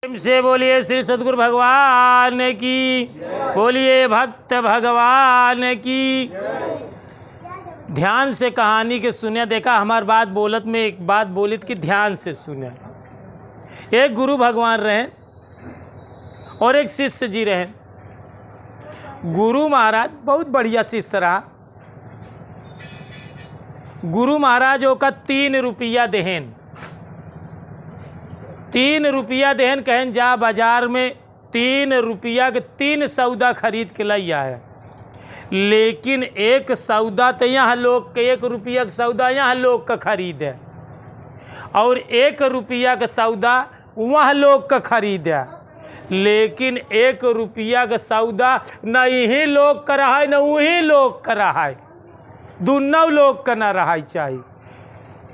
से बोलिए श्री सद्गुरु भगवान की, बोलिए भक्त भगवान की। ध्यान से कहानी के सुने। देखा हमार बात बोलत में एक बात बोलित कि ध्यान से सुने। एक गुरु भगवान रहे और एक शिष्य जी रहे। गुरु महाराज बहुत बढ़िया शिष्य रहा। गुरु महाराज ओका 3 रुपया देहन, 3 रुपया देहन, कहन जा बाजार में 3 रुपया के 3 सौदा खरीद के लाई आया। लेकिन एक सौदा तो यहाँ लोग के 1 रुपया का सौदा यहाँ लोग का खरीद है और 1 रुपया का सौदा वहाँ लोग का खरीद है। लेकिन 1 रुपया का सौदा न यही लोग का रहा है न वही लोग का रहा है, दोनों लोग का न रहा चाहिए।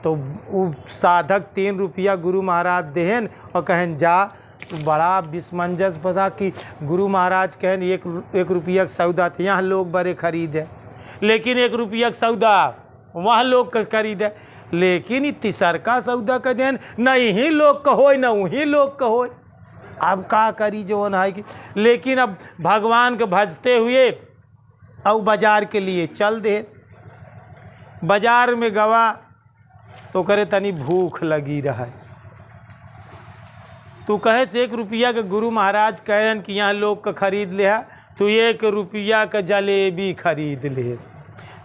तो वो साधक 3 रुपया गुरु महाराज देहन और कहन जा। बड़ा विस्मंजस बता कि गुरु महाराज कहन 1 रुपया का सौदा तो यहाँ लोग बड़े खरीद है, लेकिन 1 रुपया का सौदा वहाँ लोग का खरीद है। लेकिन तीसरका सौदा का देन न यही लोग का हो न वही लोग का हो। अब का करी जो है कि, लेकिन अब भगवान के भजते हुए और बाजार के लिए चल दे। बाजार में गवा तो करे तनी भूख लगी रहा है। तो कहे से 1 रुपया के गुरु महाराज कहन कि यहाँ लोग का खरीद ले है, तो 1 रुपया का जलेबी खरीद ले।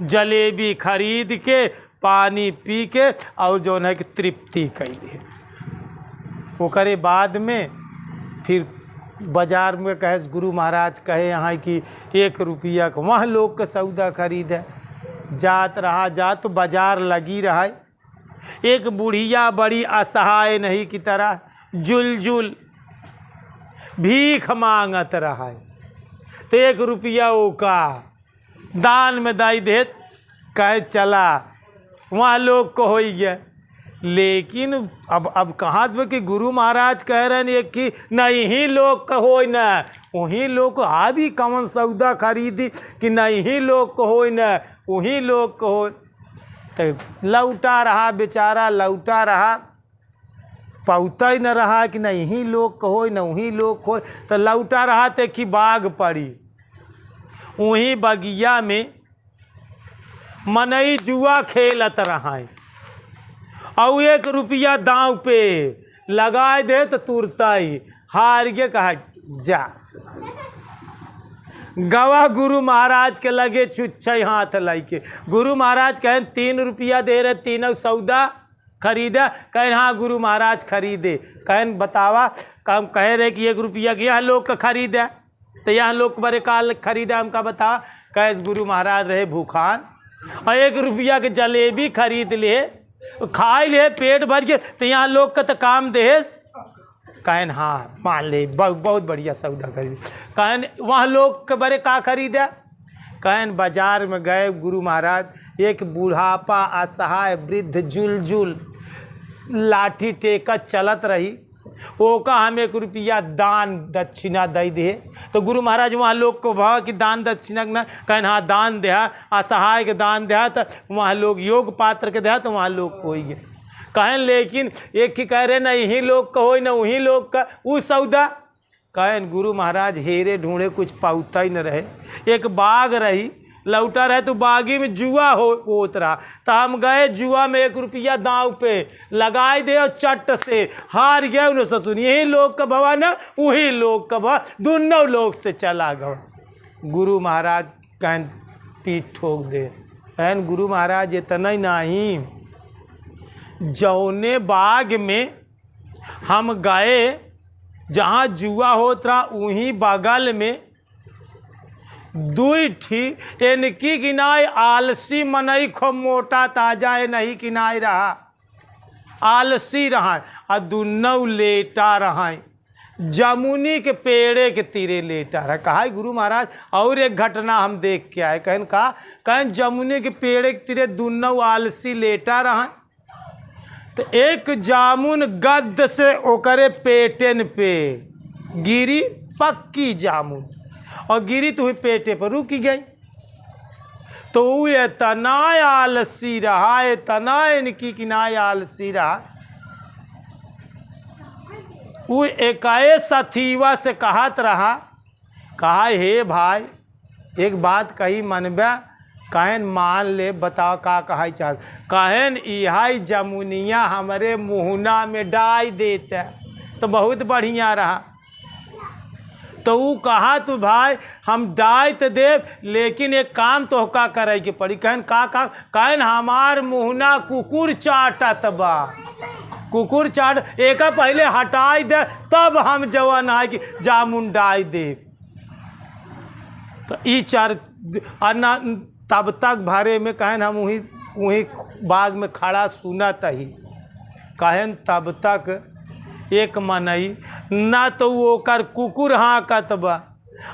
जलेबी खरीद के पानी पी के और जो है कि तृप्ति कैले। वो करे बाद में फिर बाजार में कहे गुरु महाराज कहे यहाँ कि 1 रुपया का वहाँ लोग का सौदा खरीद है। जात रहा जा तो बाजार लगी रहा है। एक बुढ़िया बड़ी असहाय नहीं की तरह जुल भीख मांगत रहा है। तो 1 रुपया का दान में दाई देत, कहे चला वहाँ लोग को हो गया। लेकिन अब कहाँ तो कि गुरु महाराज कह रहे हैं कि नहीं ही लोग का हो न वही लोग को भी कौन सौदा खरीदी कि नहीं ही लोग को हो न वही लोग को हो। तो लौटा रहा बेचारा, लौटा रहा, पौता ही न रहा कि नहीं ही लोग को हो न वही लोग को। तो लौटा रहा थे कि बाग पड़ी। वहीं बगिया में मनई जुआ खेलत रहा है और 1 रुपया दांव पे लगाए दे तो तुरता ही हार गया। कहा जा गवा गुरु महाराज के लगे छुच्छे हाथ लाई के। गुरु महाराज कहें 3 रुपया दे रहे, तीनों सौदा खरीदा। कहें हाँ गुरु महाराज खरीदे। कहें बतावा, हम कह रहे कि 1 रुपया के यहाँ लोग का खरीदा, तो यहाँ लोग बड़े काल खरीदा, हमका बतावा। कहे गुरु महाराज रहे भूखान और 1 रुपया के जलेबी खरीद ले, खाए ले पेट भर के, तो यहाँ लोग का तो काम देस। कहन हाँ मान ले, बहुत बढ़िया सौदा खरीद। कहन वहाँ लोग के बड़े का खरीदा। कहन बाजार में गए गुरु महाराज। एक बुढ़ापा असहाय वृद्ध जुल लाठी टेका चलत रही। वो का हम 1 रुपया दान दक्षिणा दे दे। तो गुरु महाराज वहाँ लोग को भाव कि दान दक्षिणा न, कहन हाँ दान दे, असहाय के दान दे, तो वहाँ लोग योग पात्र के दे, तो वहाँ लोग को ही कहन। लेकिन एक ही कह रहे न यही लोग का हो न वही लोग का वो सौदा। कहन गुरु महाराज हेरे ढूंढे कुछ पाउता ही न रहे। एक बाग रही, लौटा रहे तो बागी में जुआ होत रहा। तो हम गए जुआ में 1 रुपया दांव पे लगाए दे और चट से हार गया। उन्हें ससुन यही लोग का भवा न वही लोग का भवा, दोनों लोग से चला गया। गुरु महाराज कहन पीठ ठोक दे। कहन गुरु महाराज इतना ही नहीं, जौने बाग में हम गए जहाँ जुआ होत रहा वहीं बगल में 2 इनकी किनाए आलसी मनई खो मोटा ताजा नहीं किनाए रहा, आलसी रहा और दोनों लेटा रहा। जमुनी के पेड़े के तीरे लेटा रहा। कहा गुरु महाराज और एक घटना हम देख के आए। कहन जमुनी के पेड़े के तीरे दोनों आलसी लेटा रहा। तो एक जामुन गद्द से ओकरे पेटन पे गिरी, पक्की जामुन, और गिरी तो पेटे पर रुकी गई। तो वो तना आलसी रहा, तना इनकी किनाए आलसी रहा वो एकाए सथीवा से कहत रहा, कहा हे भाई एक बात कही मनबे, कहन मान ले, बताओ का कहा चाह, कहन इहाई जमुनिया हमारे मुहना में डाई देते तो बहुत बढ़िया रहा। तो वो कहा तो भाई हम डाई तो देव, लेकिन एक काम तो का करे के पड़ी। कहन का काम, कहन हमार मुहना कुकुर चाटत बा, कुकुर चाट एक पहले हटाई दे तब हम जवान आए कि जामुन डाई दे। तो ई चार अन्ना तब तक भरे में कहन हम वहीं बाग में खड़ा सुनत ही। कहन तब तक एक मनई ना तो वो कर कुकुर हाँकत बा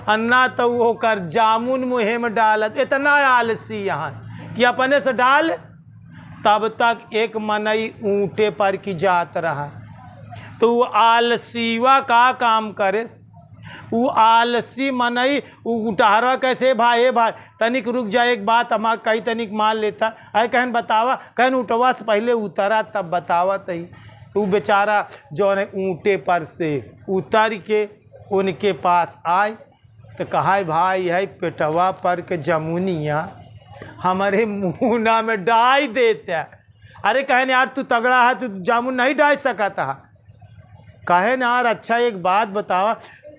और ना तो वो कर जामुन मुँह में डालत, इतना आलसी यहाँ कि अपने से डाल। तब तक एक मनई ऊँटे पर की जात रहा। तो वो आलसीवा का काम करे, वो आलसी मनई वो उठारवा कैसे, भाई भाई तनिक रुक जा, एक बात हम कहीं तनिक मान लेता। अरे कहन बतावा, कहन उठवा से पहले उतरा तब बतावा। तही तो बेचारा जो है ऊँटे पर से उतर के उनके पास आए तो कहा भाई है पेटवा पर के जमुनिया हमारे मुहना में डाई देते। अरे कहन यार तू तगड़ा है, तू जामुन नहीं डाल सकता है। कहे ना यार अच्छा एक बात बतावा,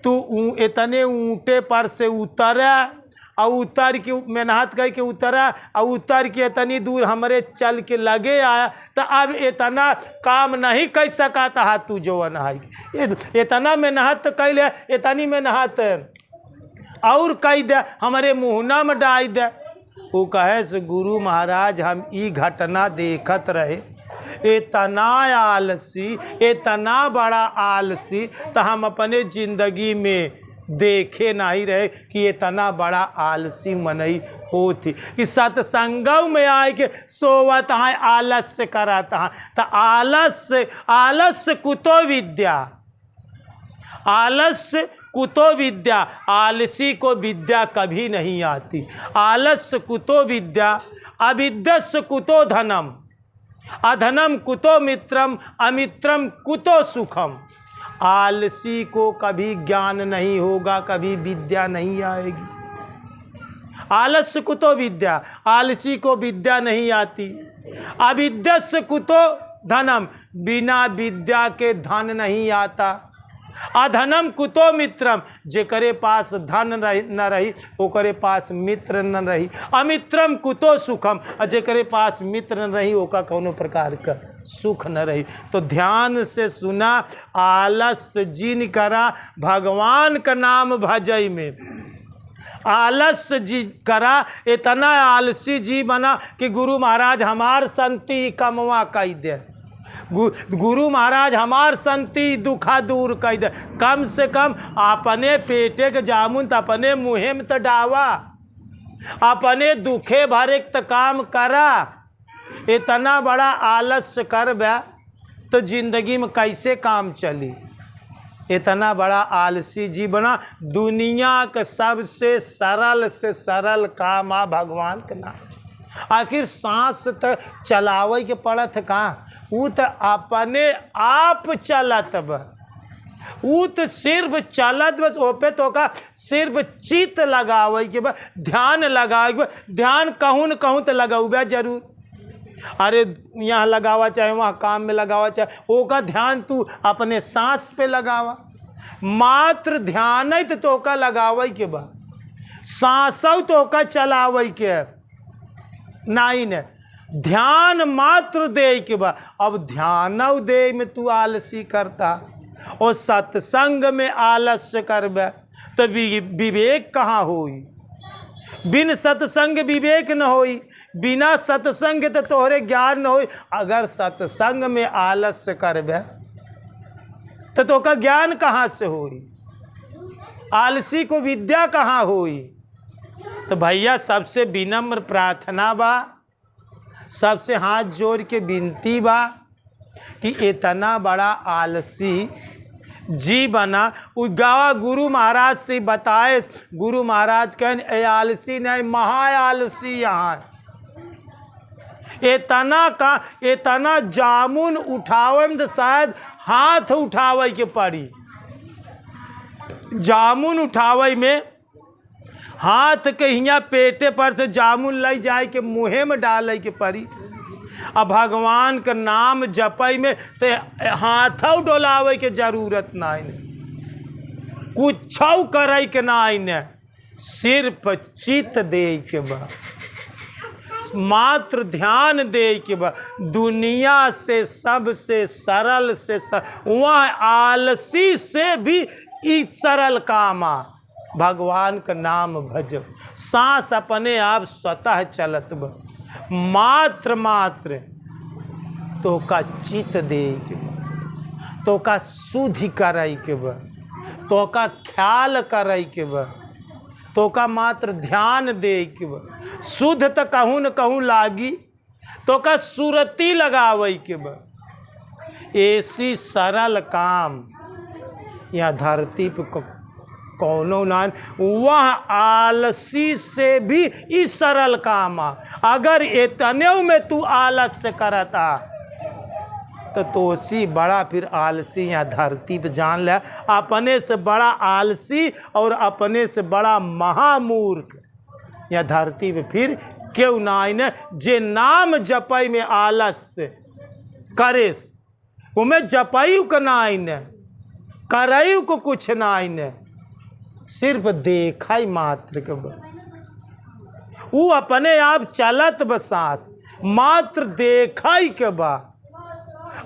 तू इतने ऊँटे पर से उतरा और उतर के मेहनत करके उतरा और उतर के इतनी दूर हमारे चल के लगे आया, तो अब इतना काम नहीं कर सकता है तू जो है, इतना मेहनत कर ले, इतनी मेहनत और कह दे हमारे मुहना में डाल दे। वो कहे से गुरु महाराज हम ई घटना देखत रहे, इतना आलसी, इतना बड़ा आलसी तो हम अपने ज़िंदगी में देखे नहीं रहे कि इतना बड़ा आलसी मनई होती कि सत्संगों में आए के सोवत है आलस्य कराता है। तो आलस्य कुतो विद्या, आलस्य कुतो विद्या, आलसी को विद्या कभी नहीं आती। आलस्य कुतो विद्या, अविद्यस्य कुतो धनम, अधनम कुतो मित्रम, अमित्रम कुतो सुखम। आलसी को कभी ज्ञान नहीं होगा, कभी विद्या नहीं आएगी। आलस्य कुतो विद्या, आलसी को विद्या नहीं आती। अविद्यस्य कुतो धनम, बिना विद्या के धन नहीं आता। अधनम कुतो मित्रम, जेकरे पास धन न रही ओकरे पास मित्र न रही। अमित्रम कुतो सुखम, जेकरे पास मित्र न रही ओका कौनो प्रकार का सुख न रही। तो ध्यान से सुना, आलस्य जिन करा भगवान का नाम भजई में, आलस्य जी करा इतना आलसी जी बना कि गुरु महाराज हमार संति कमवा कह दे, गुरु महाराज हमार संति दुखा दूर कर दे। कम से कम अपने पेटे के जामुन तो अपने मुँह में तो डावा, अपने दुखे भरे तो काम करा। इतना बड़ा आलस्य कर बे तो जिंदगी में कैसे काम चली। इतना बड़ा आलसी जी बना, दुनिया का सबसे सरल से सरल काम आ भगवान के नाम। आखिर सांस तो चलावे के पड़त कहाँ, वो तो अपने आप चलत बा, वो तो सिर्फ चलत बस। ओपे तो का सिर्फ चित लगावे के बा, ध्यान लगावे के बा। ध्यान कहूँ न कहूँ तो लगावे जरूर। अरे यहाँ लगावा चाहे वहाँ काम में लगावा चाहे, वो का ध्यान तू अपने सांस पे लगावा। मात्र ध्यान ही तो का लगावे के बा, सांसौ तो का चलावे के नहीं न, ध्यान मात्र दे के बा। अब ध्यान दे में तू आलसी करता और सत्संग में आलस्य करबे तो विवेक कहाँ होई। बिन सत्संग विवेक न होई, बिना सत्संग तो तोहरे ज्ञान न होई। अगर सत्संग में आलस्य करबे तो का ज्ञान कहाँ से होई, आलसी को विद्या कहाँ होई। तो भैया सबसे विनम्र प्रार्थना बा, सबसे हाथ जोड़ के विनती बा कि इतना बड़ा आलसी जी बना उ गावा गुरु महाराज से बताए। गुरु महाराज कहें ए आलसी नहीं, महा आलसी यहाँ इतना जामुन उठावे में तो शायद हाथ उठावे के पड़ी। जामुन उठावे में हाथ के हियाँ पेटे पर से जामुन ले जाए के मुँहे में डाले के पड़ी। अब भगवान का नाम जपई में तो हाथों डोलावे के जरूरत नहीं, कुछ करे के नहीं, सिर्फ चित दे के बा, मात्र ध्यान दे के बा। दुनिया से सबसे सरल से वह आलसी से भी सरल काम आ भगवान का नाम भज। सांस अपने आप स्वतः चलत बा, मात्र तो का चित दे के बा, तो का शुद्धि कराई के बा, तो का ख्याल कराई के बा, तो का मात्र ध्यान दे के बा। शुद्ध तो कहूँ न कहूँ लागी, तो का सुरती लगावे के बा। ऐसी सरल काम यहाँ धरती पे कौनो ना, वह आलसी से भी इस सरल काम आ। अगर इतने में तू आलस से करता तो सी बड़ा फिर आलसी यहाँ धरती पे जान ले। अपने से बड़ा आलसी और अपने से बड़ा महामूर्ख यहाँ धरती पे फिर क्यों ना आईने। जे नाम जपई में आलस करे उमें जपई को ना आईने, करई को कुछ ना आईने, सिर्फ देखा मात्र के बा। वो अपने आप चलत बसास मात्र देखा के बा।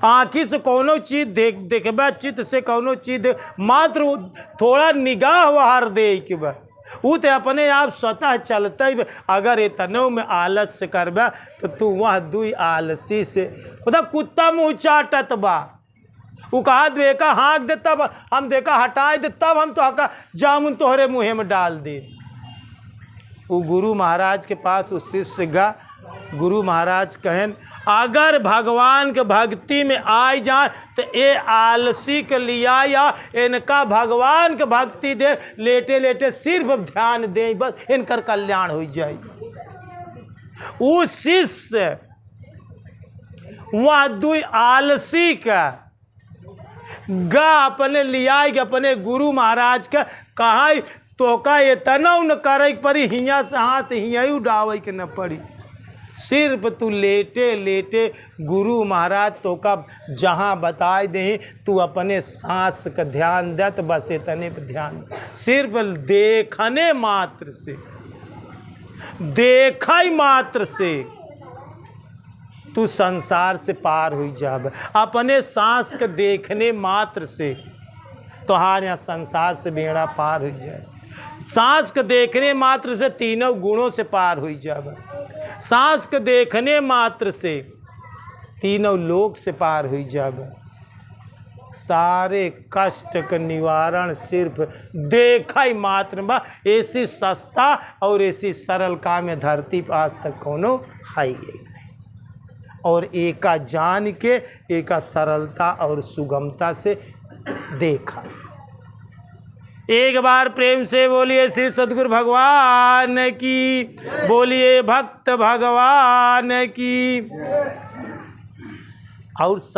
आँखी से कोनो चीज देखबा, चित्त से कोनो चीज मात्र थोड़ा निगाह वहार दे के बा। वो तो अपने आप स्वतः चलता ही। अगर इतने में आलस से करबा तो तू वह दुई आलसी से कुत्ता मुँह चाटत बा। वो कहा देखा हाँक दे तब हम देखा हटाए दे तब हम तो हका जामुन तोहरे मुँहे में डाल दे। वो गुरु महाराज के पास उस शिष्य गा। गुरु महाराज कहन अगर भगवान के भक्ति में आए जाए तो ये आलसी के लिया या इनका भगवान के भक्ति दे, लेटे लेटे सिर्फ ध्यान दे, बस इनकर कल्याण हो जाए। उस शिष्य वह दुई आलसी का गा अपने लिया अपने गुरु महाराज का कहा तो का इतना न करे पड़ी, हियाँ से हाथ हियाँ उड़ावे के न पड़ी। सिर्फ तू लेटे लेटे गुरु महाराज तो का जहाँ बताए दे तू अपने सांस का ध्यान दे, तो बस इतने पर ध्यान। सिर्फ देखने मात्र से, देखा मात्र से तू संसार से पार हो जाब। अपने सांस के देखने मात्र से तुहार यहाँ संसार से बेड़ा पार हो जाए। सांस के देखने मात्र से तीनों गुणों से पार हो जाब। सांस के देखने मात्र से तीनों लोक से पार हो जाब। सारे कष्ट का निवारण सिर्फ देखा ही मात्र बा। ऐसी सस्ता और ऐसी सरल काम है धरती पर आज तक कोनो है नहीं। और एका जान के एका सरलता और सुगमता से देखा। एक बार प्रेम से बोलिए श्री सद्गुरु भगवान की, बोलिए भक्त भगवान की। और